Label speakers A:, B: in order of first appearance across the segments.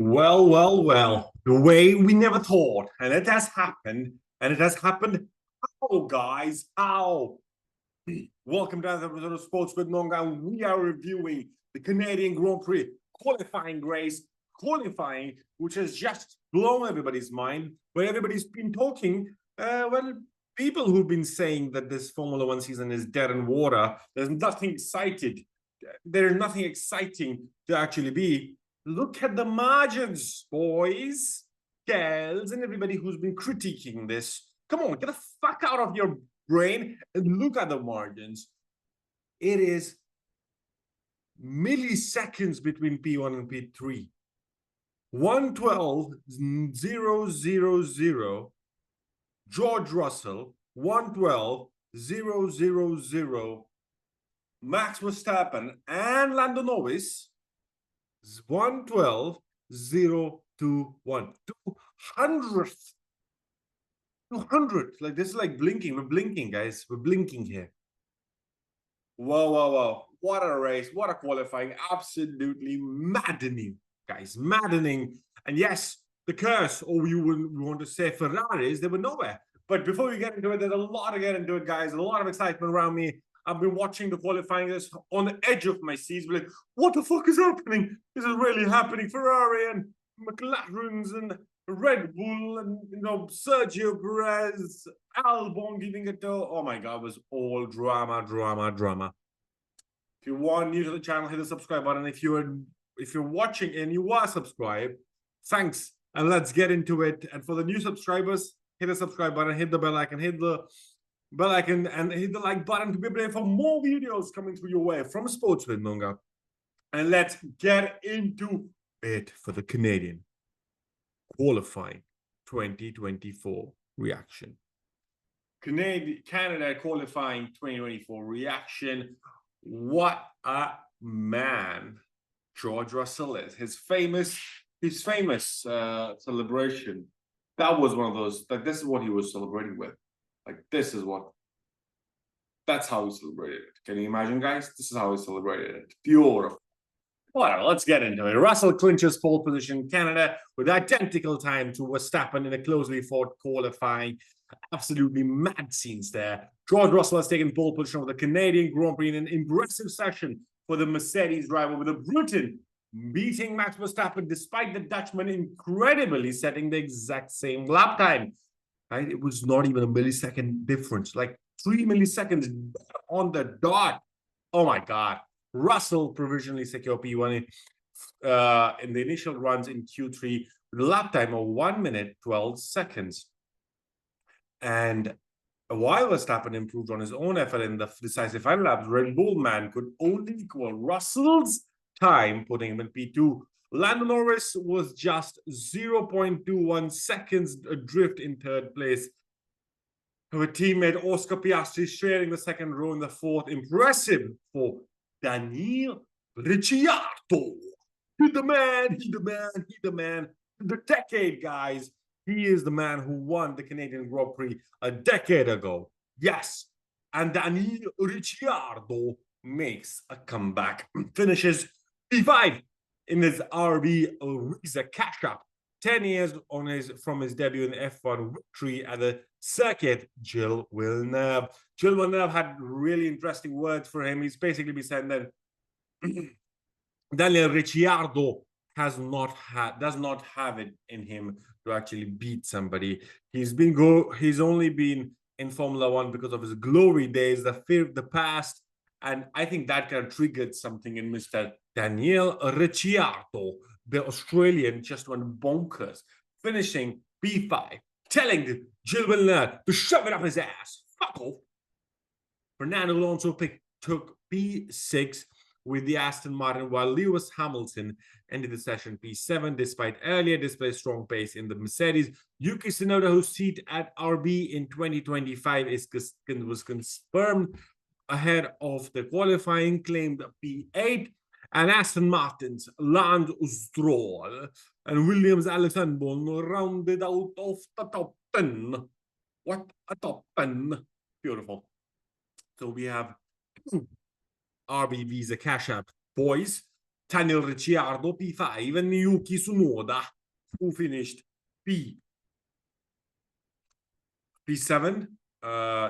A: Well, the way we never thought, and it has happened, and it has happened. How, guys? How? Welcome to another episode of Sports with Monga, and we are reviewing the Canadian Grand Prix qualifying race, which has just blown everybody's mind, where everybody's been talking. People who've been saying that this Formula One season is dead in water. There's nothing excited. There's nothing exciting to actually be. Look at the margins, boys, girls, and everybody who's been critiquing this. Come on, get the fuck out of your brain and look at the margins. It is milliseconds between P1 and P3. 112.000. George Russell, 112.000. Max Verstappen and Lando Norris, 112.021. 200th. Like, this is like blinking. We're blinking, guys. We're blinking here. Whoa. What a race. What a qualifying. Absolutely maddening, guys. Maddening. And yes, the curse, or you would want to say Ferraris, they were nowhere. But before we get into it, there's a lot to get into it, guys. A lot of excitement around me. I've been watching the qualifying this on the edge of my seat. Like, what the fuck is happening? This is really happening. Ferrari and McLarens and Red Bull and, Sergio Perez, Albon giving it to, oh my God, it was all drama. If you are new to the channel, hit the subscribe button. If you're watching and you are subscribed, thanks. And let's get into it. And for the new subscribers, hit the subscribe button, hit the bell icon, hit the bell icon, and hit the like button to be prepared for more videos coming through your way from Sports with Monga. And let's get into it for the Canadian qualifying 2024 reaction. Canada qualifying 2024 reaction. What a man George Russell is. His famous celebration. That was one of those, like, this is what he was celebrating with. Like, that's how he celebrated it. Can you imagine, guys? This is how he celebrated it. Beautiful. Whatever, let's get into it. Russell clinches pole position in Canada with identical time to Verstappen in a closely fought qualifying. Absolutely mad scenes there. George Russell has taken pole position of the Canadian Grand Prix in an impressive session for the Mercedes driver, with a Briton beating Max Verstappen despite the Dutchman incredibly setting the exact same lap time. Right? It was not even a millisecond difference, like 3 milliseconds on the dot. Oh my God. Russell provisionally secured P1 in the initial runs in Q3 with a lap time of 1 minute 12 seconds. And while Verstappen improved on his own effort in the decisive final laps, Red Bull man could only equal Russell's time, putting him in P2. Lando Norris was just 0.21 seconds adrift in third place, with teammate Oscar Piastri sharing the second row in the fourth. Impressive for Daniel Ricciardo. He's the man. The decade, guys. He is the man who won the Canadian Grand Prix a decade ago. Yes. And Daniel Ricciardo makes a comeback. Finishes P5 in his RB Visa Cash App. 10 years from his debut in F1 victory at the Circuit Gilles-Villeneuve. Gilles-Villeneuve had really interesting words for him. He's basically been saying that Daniel Ricciardo does not have it in him to actually beat somebody. He's only been in Formula One because of his glory days, the fear of the past, and I think that kind of triggered something in Mr. Daniel Ricciardo. The Australian just went bonkers, finishing P5, telling Gilles Villeneuve to shove it up his ass. Fuck off. Fernando Alonso took P6 with the Aston Martin, while Lewis Hamilton ended the session P7 despite earlier displayed strong pace in the Mercedes. Yuki Tsunoda, whose seat at RB in 2025 was confirmed ahead of the qualifying, claimed P8. And Aston Martin's Lando Stroll and Williams of Alex Albon rounded out of the top 10. What a top 10. Beautiful. So we have RB Visa Cash App boys Daniel Ricciardo, P5, and Yuki Tsunoda, who finished P7.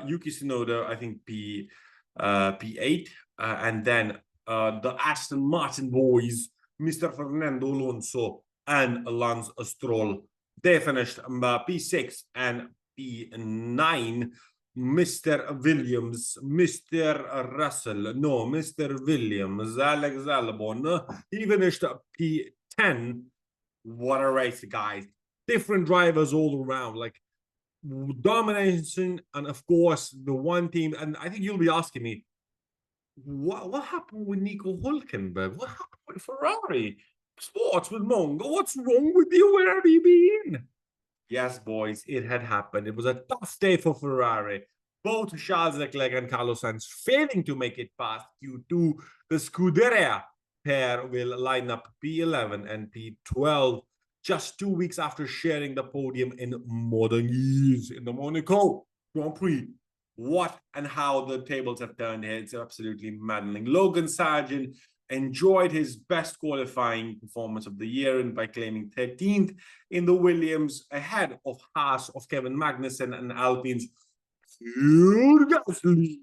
A: Yuki Tsunoda, I think P8, and then the Aston Martin boys, Mr. Fernando Alonso and Lance Stroll, they finished P6 and P9. Mr. Williams, Mr. Russell, no, Mr. Williams, Alex Albon, he finished P10. What a race, guys. Different drivers all around, like domination. And of course, the one team, and I think you'll be asking me, what happened with Nico Hülkenberg? What happened with Ferrari? Sports with Mongo, what's wrong with you? Where have you been? Yes, boys, it had happened. It was a tough day for Ferrari. Both Charles Leclerc and Carlos Sainz failing to make it past Q2. The Scuderia pair will line up P11 and P12 just 2 weeks after sharing the podium in modern years in the Monaco Grand Prix. What and how the tables have turned here, it's absolutely maddening. Logan Sargeant enjoyed his best qualifying performance of the year and by claiming 13th in the Williams, ahead of Haas, of Kevin Magnussen, and Alpine's Gasly.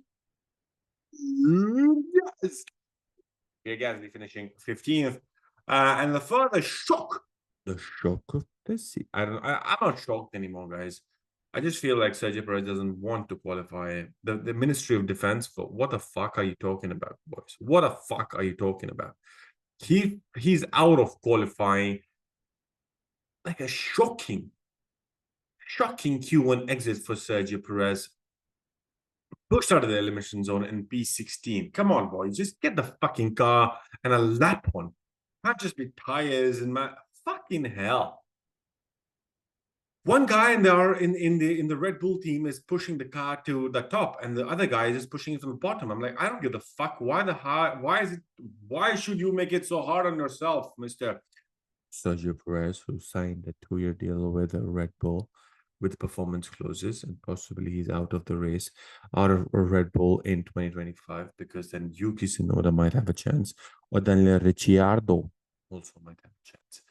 A: Gasly finishing 15th. And the further shock, the shock of the season. I'm not shocked anymore, guys. I just feel like Sergio Perez doesn't want to qualify. The Ministry of Defense, for what the fuck are you talking about, boys? What the fuck are you talking about? He's out of qualifying. Like a shocking Q1 exit for Sergio Perez. Pushed out of the elimination zone in P16. Come on, boys. Just get the fucking car and a lap on. Not just be tires and fucking hell. One guy in the Red Bull team is pushing the car to the top, and the other guy is just pushing it from the bottom. I'm like, I don't give a fuck. Why should you make it so hard on yourself, Mr. Sergio Perez, who signed a 2-year deal with Red Bull with performance clauses, and possibly he's out of the race, out of Red Bull in 2025, because then Yuki Tsunoda might have a chance, or Daniel Ricciardo also might have a chance.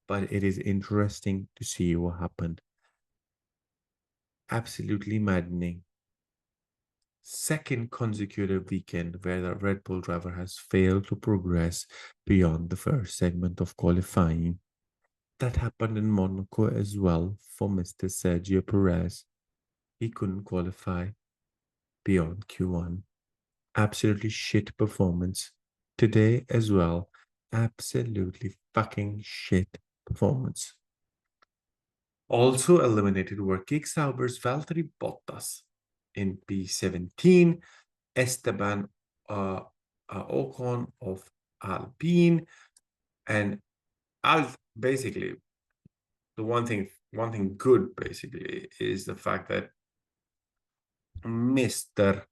A: But it is interesting to see what happened. Absolutely maddening. Second consecutive weekend where the Red Bull driver has failed to progress beyond the first segment of qualifying. That happened in Monaco as well for Mr. Sergio Perez. He couldn't qualify beyond Q1. Absolutely shit performance. Today as well. Absolutely fucking shit performance. Also eliminated were Kick Sauber's Valtteri Bottas in P17, Esteban Ocon of Alpine, and basically the one thing good basically is the fact that Mr.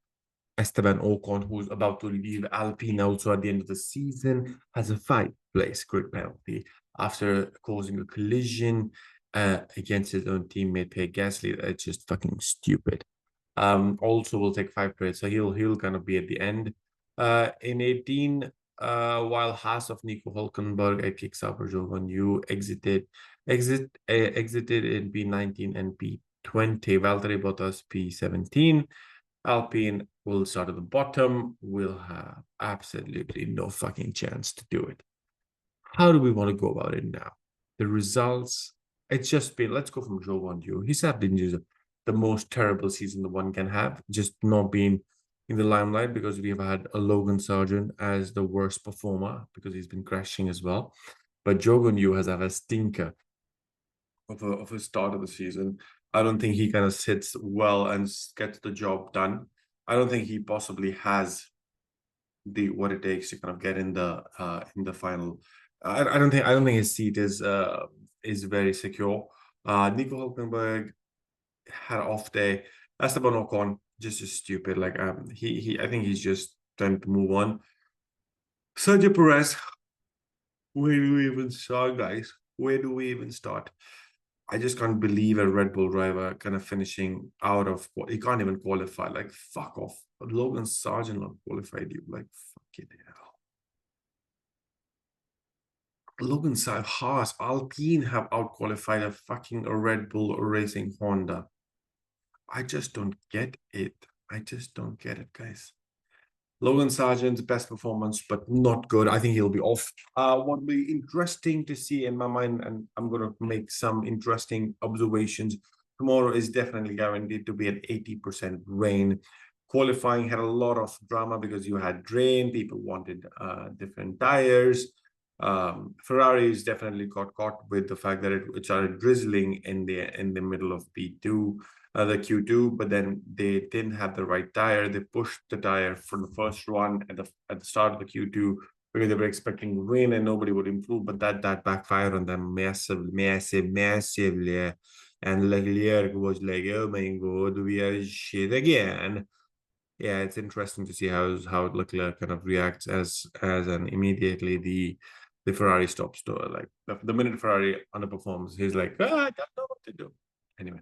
A: Esteban Ocon, who's about to leave Alpine also at the end of the season, has a 5-place grid penalty after causing a collision against his own teammate Pierre Gasly. That's just fucking stupid. Also will take 5 credits, so he'll kind of be at the end. In 18, while Haas of Nico Hülkenberg at Kick Sauber Jovan Yu exited in P19 and P20. Valtteri Bottas P17. Alpine will start at the bottom. Will have absolutely no fucking chance to do it. How do we want to go about it now? The results. It's just been, let's go from Zhou Guanyu. He's had the most terrible season the one can have, just not being in the limelight, because we've had a Logan Sargeant as the worst performer because he's been crashing as well. But Zhou Guanyu has had a stinker of a start of the season. I don't think he kind of sits well and gets the job done. I don't think he possibly has what it takes to kind of get in the final. I don't think his seat is very secure. Nico Hülkenberg had an off day. Esteban Ocon just stupid. Like I think he's just trying to move on. Sergio Perez, where do we even start, guys? Where do we even start? I just can't believe a Red Bull driver kind of finishing out of what he can't even qualify. Like, fuck off. Logan Sargeant not qualified you. Like, fuck it hell. Logan Sargent, Haas, Alpine have outqualified a fucking Red Bull Racing Honda. I just don't get it. I just don't get it, guys. Logan Sargent's best performance, but not good. I think he'll be off. What will be interesting to see in my mind, and I'm going to make some interesting observations. Tomorrow is definitely guaranteed to be an 80% rain. Qualifying had a lot of drama because you had rain. People wanted different tires. Ferraris definitely got caught with the fact that it started drizzling in the middle of P2. The Q2, but then they didn't have the right tire. They pushed the tire for the first run at the start of the Q2 because they were expecting rain and nobody would improve, but that backfired on them massively. And Leclerc was like, "Oh my god, we are shit again." Yeah, it's interesting to see how Leclerc kind of reacts as and immediately the Ferrari stops. To like the minute Ferrari underperforms, he's like, "I don't know what to do." Anyway.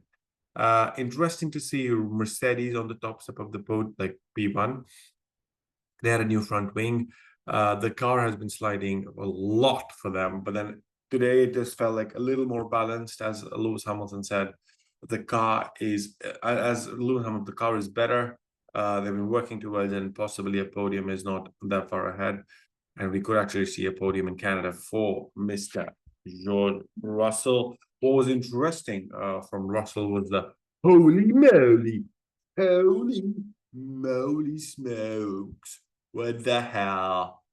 A: Interesting to see Mercedes on the top step of the podium, like P1. They had a new front wing. The car has been sliding a lot for them, but then today it just felt like a little more balanced, as Lewis Hamilton said. The car is, as Lewis Hamilton, the car is better. They've been working towards, and possibly a podium is not that far ahead. And we could actually see a podium in Canada for Mr. George Russell. What was interesting from Russell was the holy moly smokes. What the hell?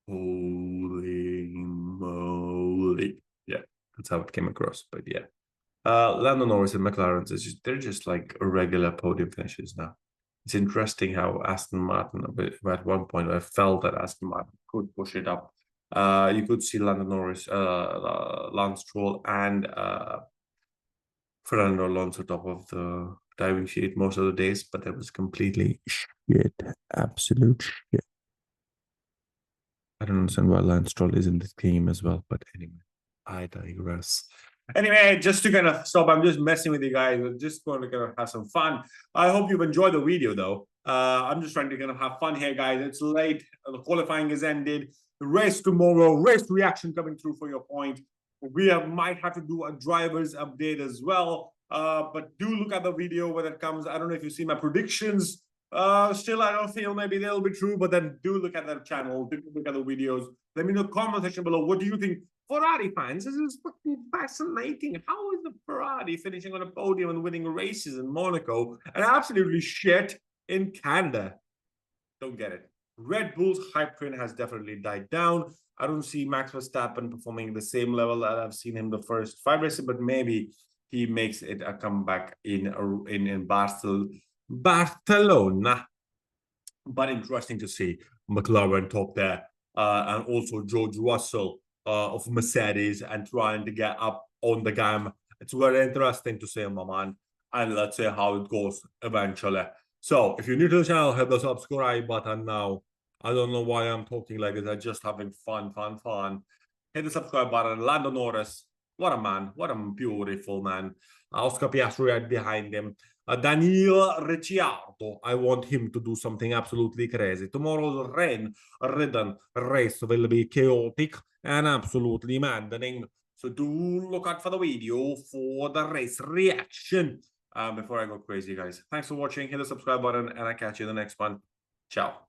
A: Holy moly. Yeah, that's how it came across. But yeah. Lando Norris and McLaren, they're just like irregular podium finishes now. It's interesting how Aston Martin, at one point, I felt that Aston Martin could push it up. You could see Lando Norris, Lance Stroll, and Fernando Alonso top of the diving sheet most of the days, but that was completely shit, absolute shit. I don't understand why Lance Stroll is in this game as well, but anyway, I digress. Anyway, just to kind of stop, I'm just messing with you guys. I'm just going to kind of have some fun. I hope you've enjoyed the video, though. I'm just trying to kind of have fun here, guys. It's late. The qualifying has ended. The race tomorrow, race reaction coming through for your point. We might have to do a driver's update as well. But do look at the video when it comes. I don't know if you see my predictions. Still, I don't feel maybe they'll be true, but then do look at that channel. Do look at the videos. Let me know in the comment section below. What do you think? Ferrari fans, this is fucking fascinating. How is the Ferrari finishing on a podium and winning races in Monaco and absolutely shit in Canada? Don't get it. Red Bull's hype train has definitely died down. I don't see Max Verstappen performing at the same level that I've seen him the first 5 races, but maybe he makes it a comeback in Barcelona. But interesting to see McLaren top there, and also George Russell of Mercedes and trying to get up on the game. It's very interesting to see, my man, and let's see how it goes eventually. So if you're new to the channel, hit the subscribe button now. I don't know why I'm talking like this. I'm just having fun. Hit the subscribe button. Lando Norris, what a man, what a beautiful man. Oscar Piastri right behind him. Daniel Ricciardo, I want him to do something absolutely crazy. Tomorrow's rain-ridden race will be chaotic and absolutely maddening. So do look out for the video for the race reaction before I go crazy, guys. Thanks for watching. Hit the subscribe button, and I'll catch you in the next one. Ciao.